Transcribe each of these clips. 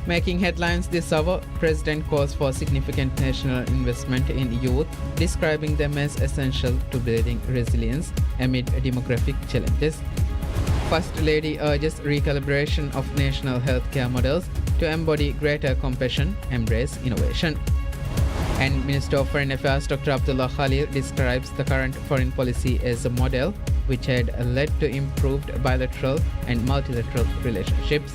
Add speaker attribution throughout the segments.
Speaker 1: Making headlines this hour, President calls for significant national investment in youth, describing them as essential to building resilience amid demographic challenges. First Lady urges recalibration of national healthcare models to embody greater compassion, embrace innovation. And Minister of Foreign Affairs Dr. Abdullah Khalil describes the current foreign policy as a model which had led to improved bilateral and multilateral relationships.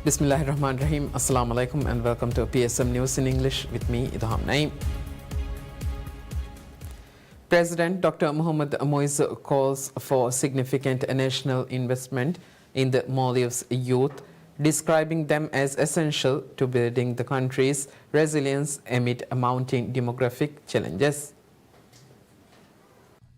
Speaker 1: Bismillahirrahmanirrahim. Assalamu alaikum and welcome to PSM News in English with me, Idham Naeem. President Dr. Mohamed Moise calls for significant national investment in the Maldives youth, describing them as essential to building the country's resilience amid mounting demographic challenges.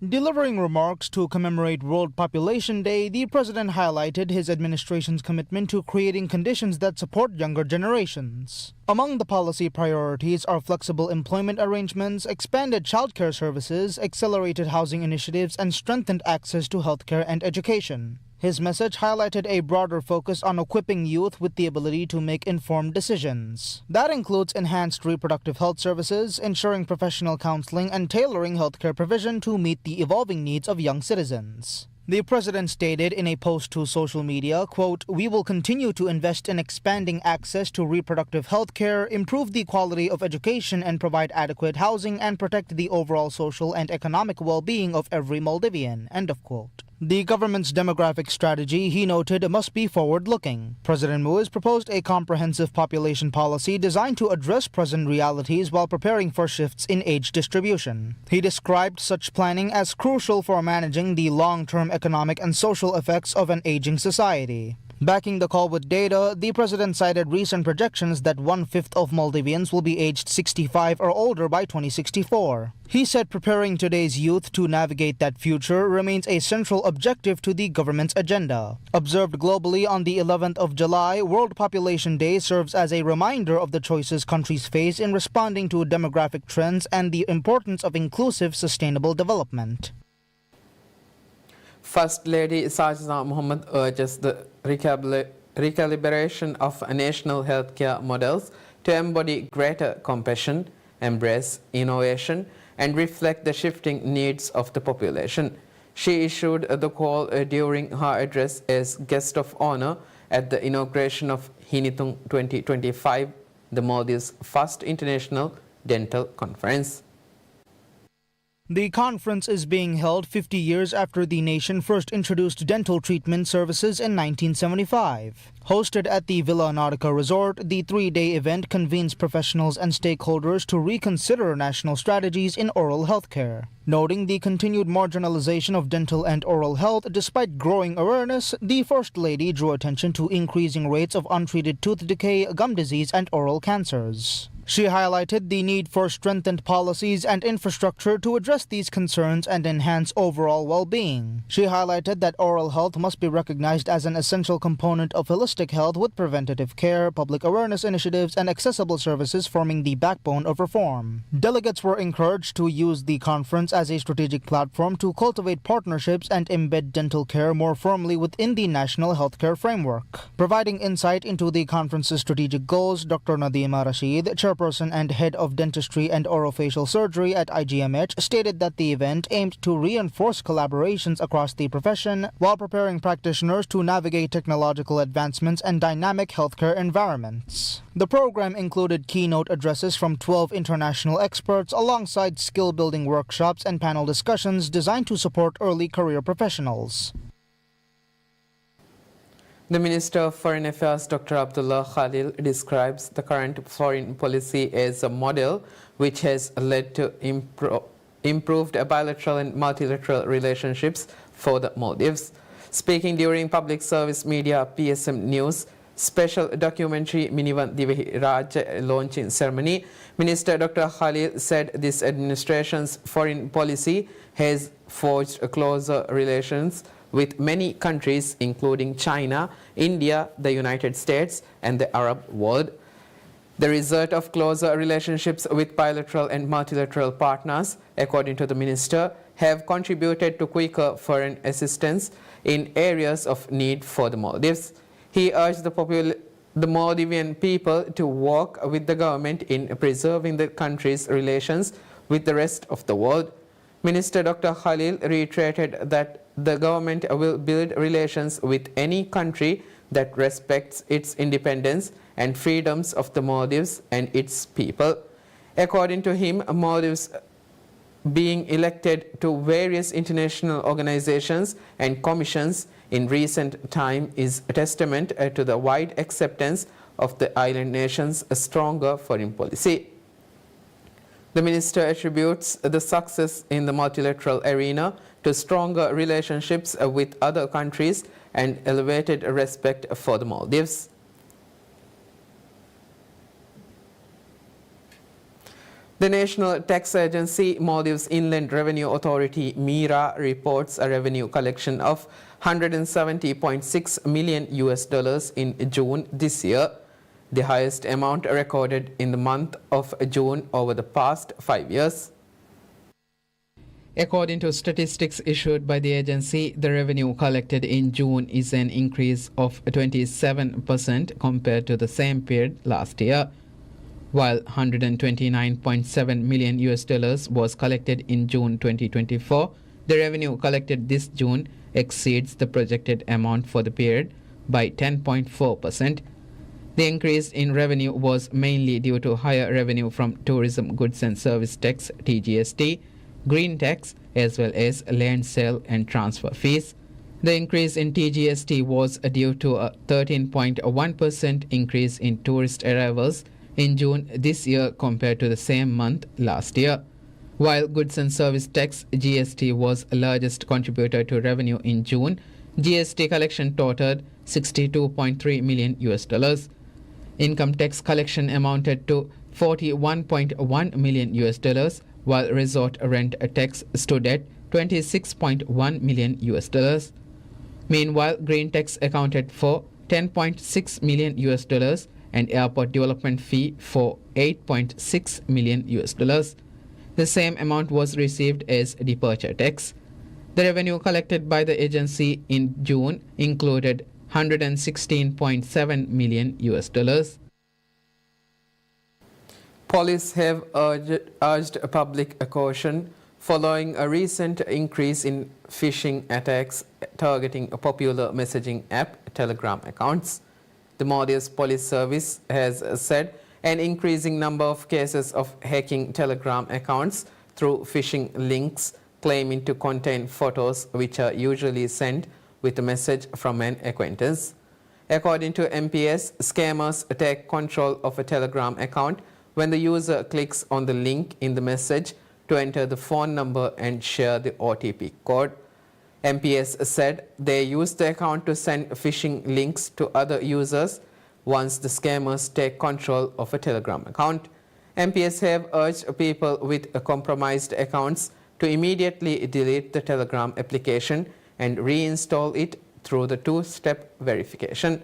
Speaker 2: Delivering remarks to commemorate World Population Day, the president highlighted his administration's commitment to creating conditions that support younger generations. Among the policy priorities are flexible employment arrangements, expanded childcare services, accelerated housing initiatives, and strengthened access to healthcare and education. His message highlighted a broader focus on equipping youth with the ability to make informed decisions. That includes enhanced reproductive health services, ensuring professional counseling, and tailoring healthcare provision to meet the evolving needs of young citizens. The president stated in a post to social media, quote, "We will continue to invest in expanding access to reproductive health care, improve the quality of education, and provide adequate housing and protect the overall social and economic well-being of every Maldivian," end of quote. The government's demographic strategy, he noted, must be forward-looking. President Moise proposed a comprehensive population policy designed to address present realities while preparing for shifts in age distribution. He described such planning as crucial for managing the long-term economic and social effects of an aging society. Backing the call with data, the president cited recent projections that 1/5 of Maldivians will be aged 65 or older by 2064. He said preparing today's youth to navigate that future remains a central objective to the government's agenda. Observed globally on the 11th of July, World Population Day serves as a reminder of the choices countries face in responding to demographic trends and the importance of inclusive, sustainable development.
Speaker 1: First Lady Sajida Mohammed urges the recalibration of national healthcare models to embody greater compassion, embrace innovation, and reflect the shifting needs of the population. She issued the call during her address as guest of honor at the inauguration of Hinitung 2025, the Maldives' first international dental conference.
Speaker 2: The conference is being held 50 years after the nation first introduced dental treatment services in 1975. Hosted at the Villa Nautica Resort, the 3-day event convenes professionals and stakeholders to reconsider national strategies in oral health care. Noting the continued marginalization of dental and oral health despite growing awareness, the First Lady drew attention to increasing rates of untreated tooth decay, gum disease, and oral cancers. She highlighted the need for strengthened policies and infrastructure to address these concerns and enhance overall well-being. She highlighted that oral health must be recognized as an essential component of holistic health, with preventative care, public awareness initiatives, and accessible services forming the backbone of reform. Delegates were encouraged to use the conference as a strategic platform to cultivate partnerships and embed dental care more firmly within the national healthcare framework. Providing insight into the conference's strategic goals, Dr. Nadima Rashid, chairperson and head of dentistry and orofacial surgery at IGMH, stated that the event aimed to reinforce collaborations across the profession while preparing practitioners to navigate technological advancements and dynamic healthcare environments. The program included keynote addresses from 12 international experts alongside skill-building workshops and panel discussions designed to support early career professionals.
Speaker 1: The Minister of Foreign Affairs, Dr. Abdullah Khalil, describes the current foreign policy as a model which has led to improved bilateral and multilateral relationships for the Maldives. Speaking during Public Service Media PSM News special documentary Minivan Divehi Raj launching ceremony, Minister Dr. Khalil said this administration's foreign policy has forged closer relations with many countries including China, India, the United States, and the Arab world. The result of closer relationships with bilateral and multilateral partners, according to the minister, have contributed to quicker foreign assistance in areas of need for the Maldives. He urged the Maldivian people to work with the government in preserving the country's relations with the rest of the world. Minister Dr. Khalil reiterated that the government will build relations with any country that respects its independence and freedoms of the Maldives and its people. According to him, Maldives being elected to various international organizations and commissions in recent time is a testament to the wide acceptance of the island nation's stronger foreign policy. The minister attributes the success in the multilateral arena to stronger relationships with other countries and elevated respect for the Maldives. The National Tax Agency, Maldives Inland Revenue Authority, MIRA, reports a revenue collection of $170.6 million in June this year, the highest amount recorded in the month of June over the past 5 years. According to statistics issued by the agency, the revenue collected in June is an increase of 27% compared to the same period last year. While $129.7 million was collected in June 2024, the revenue collected this June exceeds the projected amount for the period by 10.4%. The increase in revenue was mainly due to higher revenue from tourism goods and service tax (TGST), green tax, as well as land sale and transfer fees. The increase in TGST was due to a 13.1% increase in tourist arrivals in June this year compared to the same month last year. While goods and service tax (GST) was the largest contributor to revenue in June, GST collection totaled $62.3 million. Income tax collection amounted to $41.1 million, while resort rent tax stood at $26.1 million. Meanwhile, green tax accounted for $10.6 million and airport development fee for $8.6 million. The same amount was received as departure tax. The revenue collected by the agency in June included $116.7 million. Police have urged public caution following a recent increase in phishing attacks targeting a popular messaging app Telegram accounts. The Maldives Police Service has said an increasing number of cases of hacking Telegram accounts through phishing links claiming to contain photos which are usually sent with a message from an acquaintance. According to MPS, scammers take control of a Telegram account when the user clicks on the link in the message to enter the phone number and share the OTP code. MPS said they use the account to send phishing links to other users once the scammers take control of a Telegram account. MPS have urged people with compromised accounts to immediately delete the Telegram application and reinstall it through the two-step verification.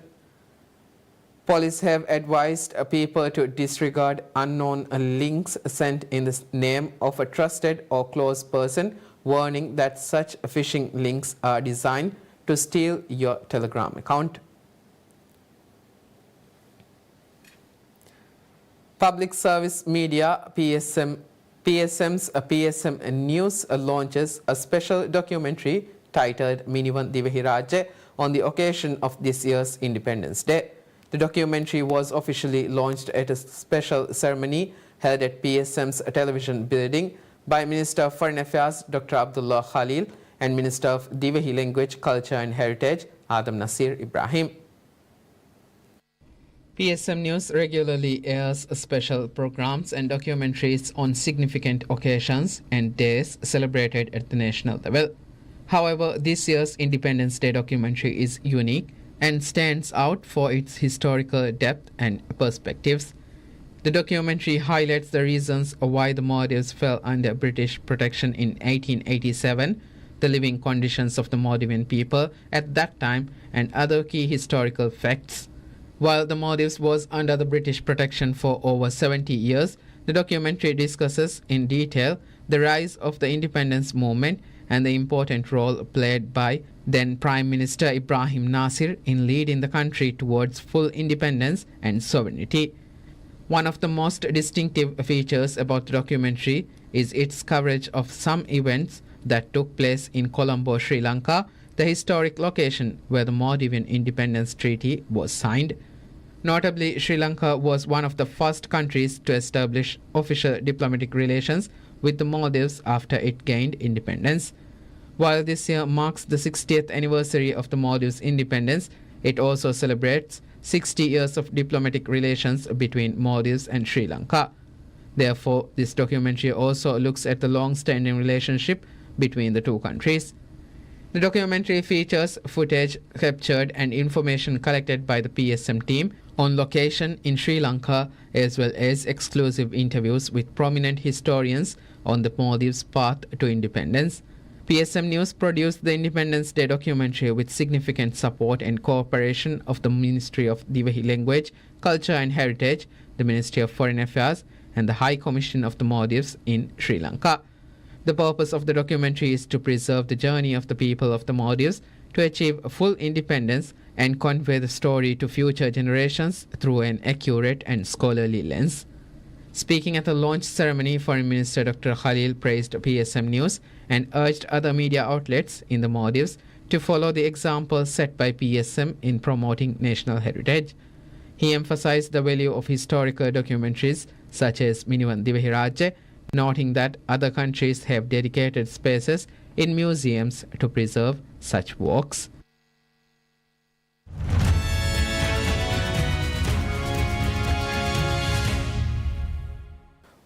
Speaker 1: Police have advised people to disregard unknown links sent in the name of a trusted or close person, warning that such phishing links are designed to steal your Telegram account. Public Service Media PSM's PSM News launches a special documentary titled Minivan Divahiraja on the occasion of this year's Independence Day. The documentary was officially launched at a special ceremony held at PSM's television building by Minister of Foreign Affairs Dr. Abdullah Khalil and Minister of Divahi Language, Culture and Heritage Adam Nasir Ibrahim. PSM News regularly airs special programs and documentaries on significant occasions and days celebrated at the national level. However, this year's Independence Day documentary is unique and stands out for its historical depth and perspectives. The documentary highlights the reasons why the Maldives fell under British protection in 1887, the living conditions of the Maldivian people at that time, and other key historical facts. While the Maldives was under the British protection for over 70 years, the documentary discusses in detail the rise of the independence movement and the important role played by then Prime Minister Ibrahim Nasir in leading the country towards full independence and sovereignty. One of the most distinctive features about the documentary is its coverage of some events that took place in Colombo, Sri Lanka, the historic location where the Maldivian Independence Treaty was signed. Notably, Sri Lanka was one of the first countries to establish official diplomatic relations with the Maldives after it gained independence. While this year marks the 60th anniversary of the Maldives' independence, it also celebrates 60 years of diplomatic relations between Maldives and Sri Lanka. Therefore, this documentary also looks at the long-standing relationship between the two countries. The documentary features footage captured and information collected by the PSM team on location in Sri Lanka, as well as exclusive interviews with prominent historians on the Maldives' path to independence. PSM News produced the Independence Day documentary with significant support and cooperation of the Ministry of Divahi Language, Culture and Heritage, the Ministry of Foreign Affairs, and the High Commission of the Maldives in Sri Lanka. The purpose of the documentary is to preserve the journey of the people of the Maldives to achieve full independence and convey the story to future generations through an accurate and scholarly lens. Speaking at the launch ceremony, Foreign Minister Dr. Khalil praised PSM News and urged other media outlets in the Maldives to follow the example set by PSM in promoting national heritage. He emphasized the value of historical documentaries such as Minivan Divahi Rajya, noting that other countries have dedicated spaces in museums to preserve such works.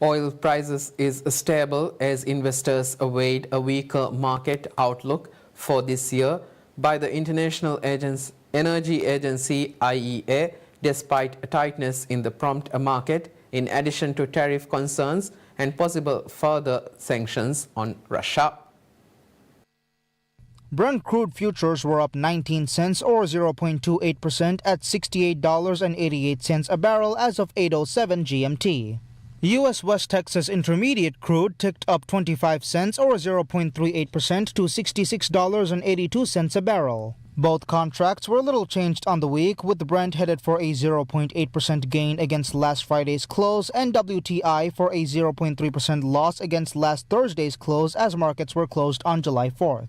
Speaker 1: Oil prices is stable as investors await a weaker market outlook for this year by the International Energy Agency IEA, despite a tightness in the prompt market in addition to tariff concerns and possible further sanctions on Russia.
Speaker 2: Brent crude futures were up 19 cents or 0.28% at $68.88 a barrel as of 8:07 GMT. U.S. West Texas Intermediate crude ticked up 25 cents or 0.38% to $66.82 a barrel. Both contracts were little changed on the week, with Brent headed for a 0.8% gain against last Friday's close and WTI for a 0.3% loss against last Thursday's close as markets were closed on July 4th.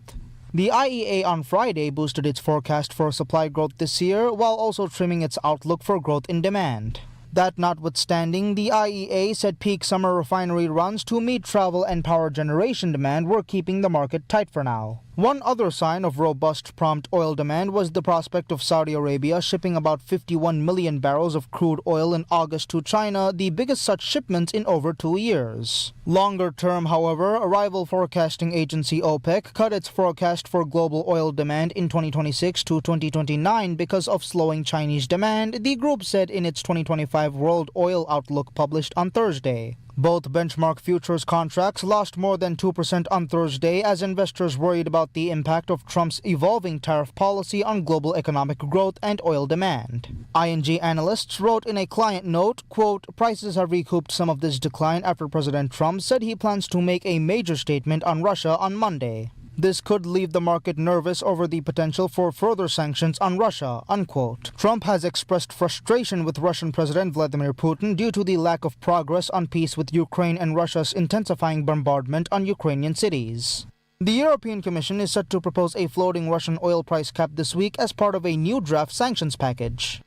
Speaker 2: The IEA on Friday boosted its forecast for supply growth this year while also trimming its outlook for growth in demand. That notwithstanding, the IEA said peak summer refinery runs to meet travel and power generation demand were keeping the market tight for now. One other sign of robust prompt oil demand was the prospect of Saudi Arabia shipping about 51 million barrels of crude oil in August to China, the biggest such shipment in over 2 years. Longer term, however, rival forecasting agency OPEC cut its forecast for global oil demand in 2026 to 2029 because of slowing Chinese demand, the group said in its 2025 World Oil Outlook published on Thursday. Both benchmark futures contracts lost more than 2% on Thursday as investors worried about the impact of Trump's evolving tariff policy on global economic growth and oil demand. ING analysts wrote in a client note, quote, "Prices have recouped some of this decline after President Trump said he plans to make a major statement on Russia on Monday. This could leave the market nervous over the potential for further sanctions on Russia," unquote. Trump has expressed frustration with Russian President Vladimir Putin due to the lack of progress on peace with Ukraine and Russia's intensifying bombardment on Ukrainian cities. The European Commission is set to propose a floating Russian oil price cap this week as part of a new draft sanctions package.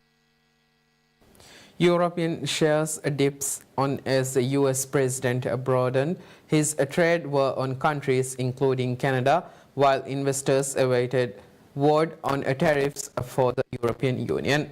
Speaker 1: European shares dips on as the US president broadened his trade war on countries including Canada, while investors awaited word on tariffs for the European Union.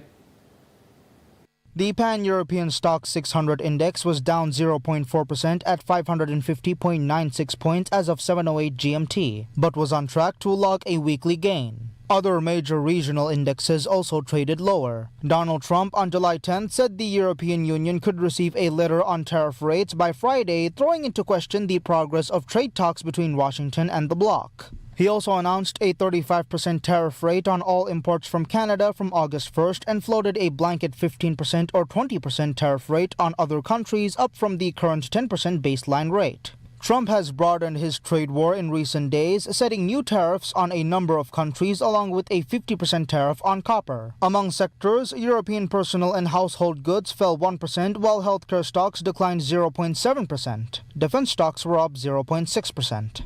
Speaker 2: The Pan-European Stock 600 index was down 0.4% at 550.96 points as of 7:08 GMT, but was on track to log a weekly gain. Other major regional indexes also traded lower. Donald Trump on July 10th said the European Union could receive a letter on tariff rates by Friday, throwing into question the progress of trade talks between Washington and the bloc. He also announced a 35% tariff rate on all imports from Canada from August 1st and floated a blanket 15% or 20% tariff rate on other countries, up from the current 10% baseline rate. Trump has broadened his trade war in recent days, setting new tariffs on a number of countries along with a 50% tariff on copper. Among sectors, European personal and household goods fell 1%, while healthcare stocks declined 0.7%. Defense stocks were up 0.6%.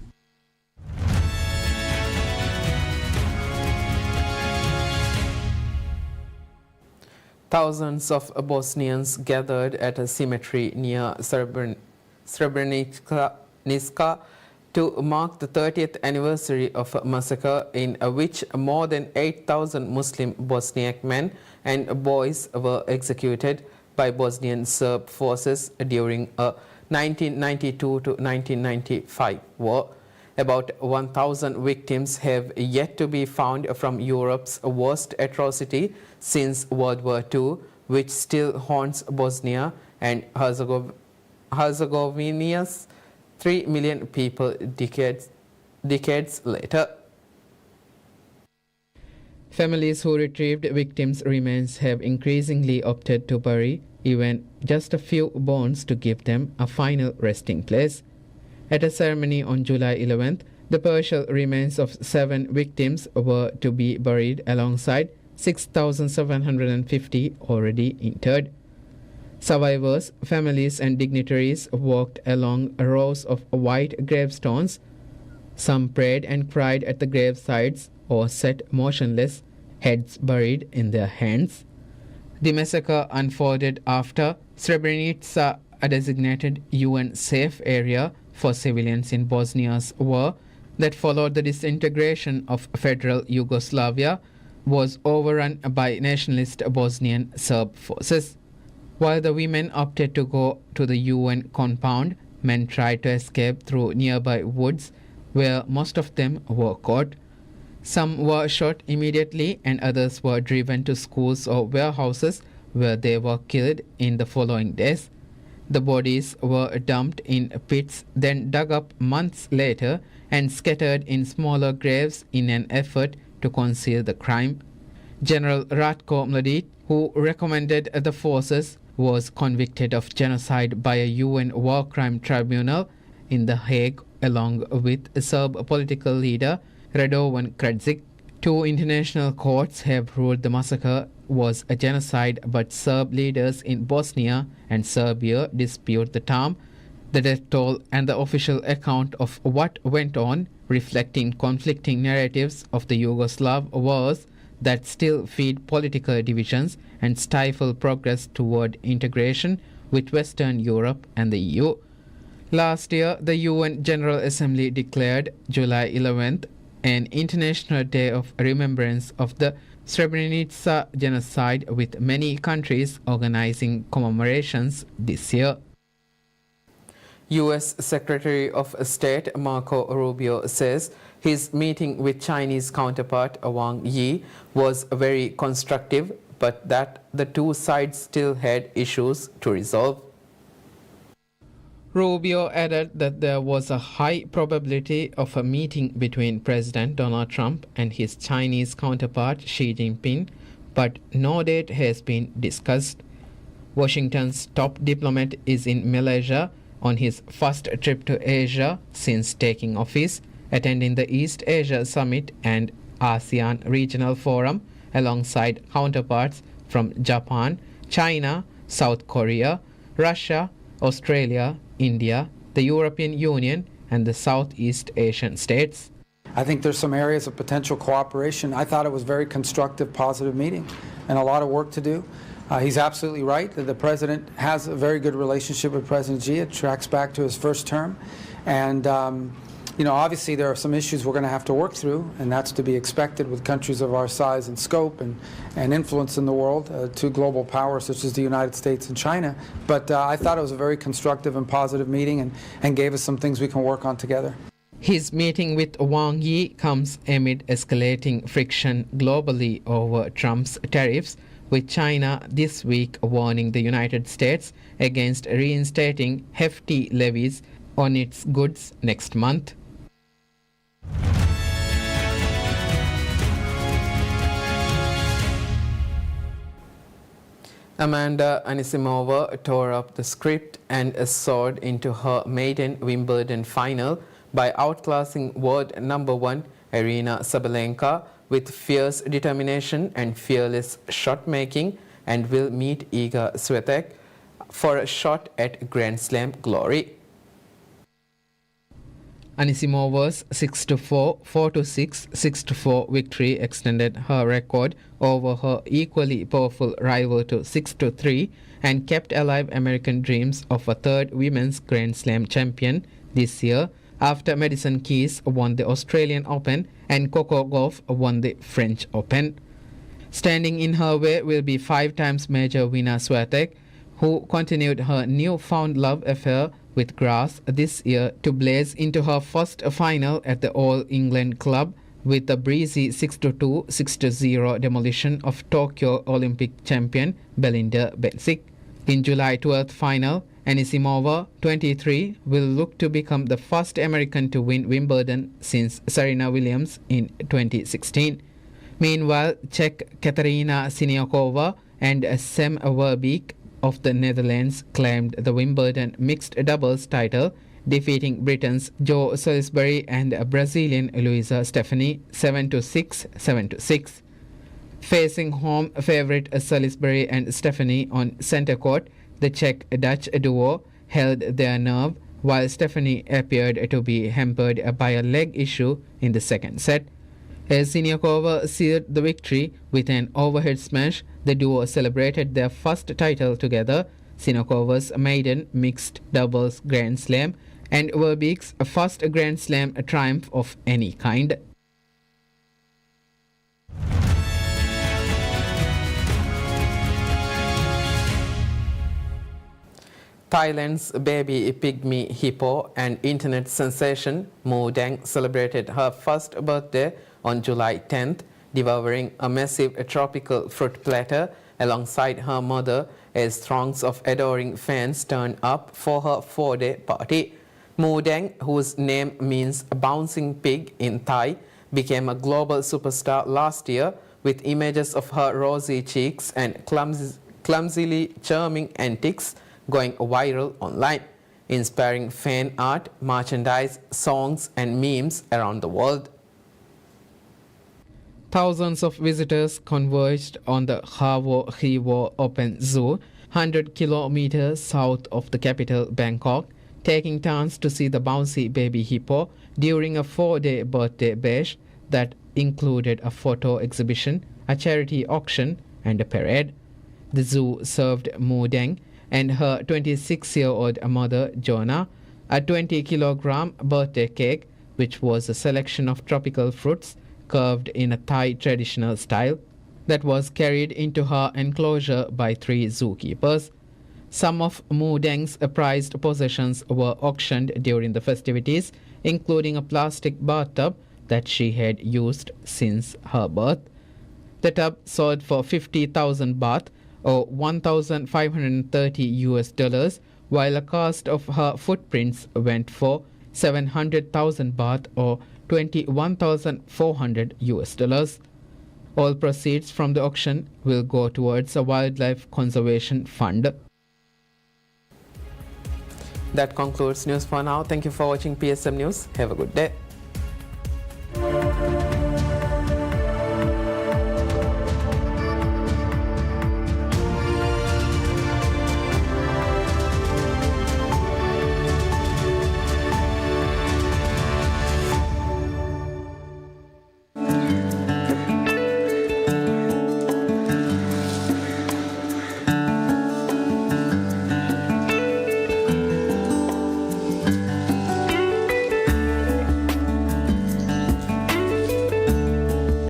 Speaker 1: Thousands of Bosnians gathered at a cemetery near Srebrenica to mark the 30th anniversary of a massacre in which more than 8,000 Muslim Bosniak men and boys were executed by Bosnian Serb forces during a 1992 to 1995 war. About 1,000 victims have yet to be found from Europe's worst atrocity since World War II, which still haunts Bosnia and Herzegovina's 3 million people decades later. Families who retrieved victims' remains have increasingly opted to bury even just a few bones to give them a final resting place. At a ceremony on July 11th, the partial remains of 7 victims were to be buried alongside 6,750 already interred. Survivors, families and dignitaries walked along rows of white gravestones. Some prayed and cried at the gravesides or sat motionless, heads buried in their hands. The massacre unfolded after Srebrenica, a designated UN safe area for civilians in Bosnia's war that followed the disintegration of federal Yugoslavia, was overrun by nationalist Bosnian Serb forces. While the women opted to go to the UN compound, men tried to escape through nearby woods where most of them were caught. Some were shot immediately and others were driven to schools or warehouses where they were killed in the following days. The bodies were dumped in pits, then dug up months later and scattered in smaller graves in an effort to conceal the crime. General Ratko Mladic, who recommended the forces, was convicted of genocide by a UN war crime tribunal in The Hague along with Serb political leader Radovan Krajic. 2 international courts have ruled the massacre was a genocide, but Serb leaders in Bosnia and Serbia dispute the term. The death toll and the official account of what went on, reflecting conflicting narratives of the Yugoslav wars that still feed political divisions and stifle progress toward integration with Western Europe and the EU. Last year, the UN General Assembly declared July 11th an International Day of Remembrance of the Srebrenica genocide, with many countries organizing commemorations this year. U.S. Secretary of State Marco Rubio says his meeting with Chinese counterpart Wang Yi was very constructive, but that the two sides still had issues to resolve. Rubio added that there was a high probability of a meeting between President Donald Trump and his Chinese counterpart Xi Jinping, but no date has been discussed. Washington's top diplomat is in Malaysia on his first trip to Asia since taking office, attending the East Asia Summit and ASEAN Regional Forum alongside counterparts from Japan, China, South Korea, Russia, Australia, India, the European Union, and the Southeast Asian states.
Speaker 3: I think there's some areas of potential cooperation. I thought it was a very constructive, positive meeting and a lot of work to do. He's absolutely right that the President has a very good relationship with President Xi. It tracks back to his first term. And obviously there are some issues we're going to have to work through, and that's to be expected with countries of our size and scope and influence in the world, two global powers such as the United States and China. But I thought it was a very constructive and positive meeting and gave us some things we can work on together.
Speaker 1: His meeting with Wang Yi comes amid escalating friction globally over Trump's tariffs, with China this week warning the United States against reinstating hefty levies on its goods next month. Amanda Anisimova tore up the script and soared into her maiden Wimbledon final by outclassing world number 1 Aryna Sabalenka with fierce determination and fearless shot-making, and will meet Iga Swiatek for a shot at Grand Slam glory. Anisimova's 6-4, 4-6, 6-4 victory extended her record over her equally powerful rival to 6-3 and kept alive American dreams of a third women's Grand Slam champion this year, after Madison Keys won the Australian Open and Coco Gauff won the French Open. Standing in her way will be 5-time major winner Swiatek, who continued her newfound love affair with grass this year to blaze into her first final at the All England Club with a breezy 6-2, 6-0 demolition of Tokyo Olympic champion Belinda Bencic. In July 12th final, Anisimova, 23, will look to become the first American to win Wimbledon since Serena Williams in 2016. Meanwhile, Czech Kateřina Siniakova and Sam Verbeek of the Netherlands claimed the Wimbledon mixed doubles title, defeating Britain's Jo Salisbury and Brazilian Luisa Stefani 7-6, 7-6. Facing home favourite Salisbury and Stefani on centre court, the Czech-Dutch duo held their nerve, while Stefani appeared to be hampered by a leg issue in the second set. As Siniakova sealed the victory with an overhead smash, the duo celebrated their first title together, Siniakova's maiden mixed doubles Grand Slam and Verbeek's first Grand Slam triumph of any kind. Thailand's baby pygmy hippo and internet sensation Moo Dang celebrated her first birthday on July 10th, devouring a massive tropical fruit platter alongside her mother as throngs of adoring fans turned up for her 4-day party. Moo Dang, whose name means bouncing pig in Thai, became a global superstar last year with images of her rosy cheeks and clumsily charming antics going viral online, inspiring fan art, merchandise, songs and memes around the world. Thousands of visitors converged on the Havo Hivo Open Zoo, 100 kilometers south of the capital Bangkok, taking turns to see the bouncy baby hippo during a 4-day birthday bash that included a photo exhibition, a charity auction and a parade. The zoo served Moo Dang and her 26-year-old mother Jonah a 20-kilogram birthday cake, which was a selection of tropical fruits carved in a Thai traditional style that was carried into her enclosure by 3 zookeepers. Some of Moo Dang's prized possessions were auctioned during the festivities, including a plastic bathtub that she had used since her birth. The tub sold for 50,000 baht or $1,530, while a cast of her footprints went for 700,000 baht or $21,400. All proceeds from the auction will go towards a wildlife conservation fund. That concludes news for now. Thank you for watching PSM News. Have a good day.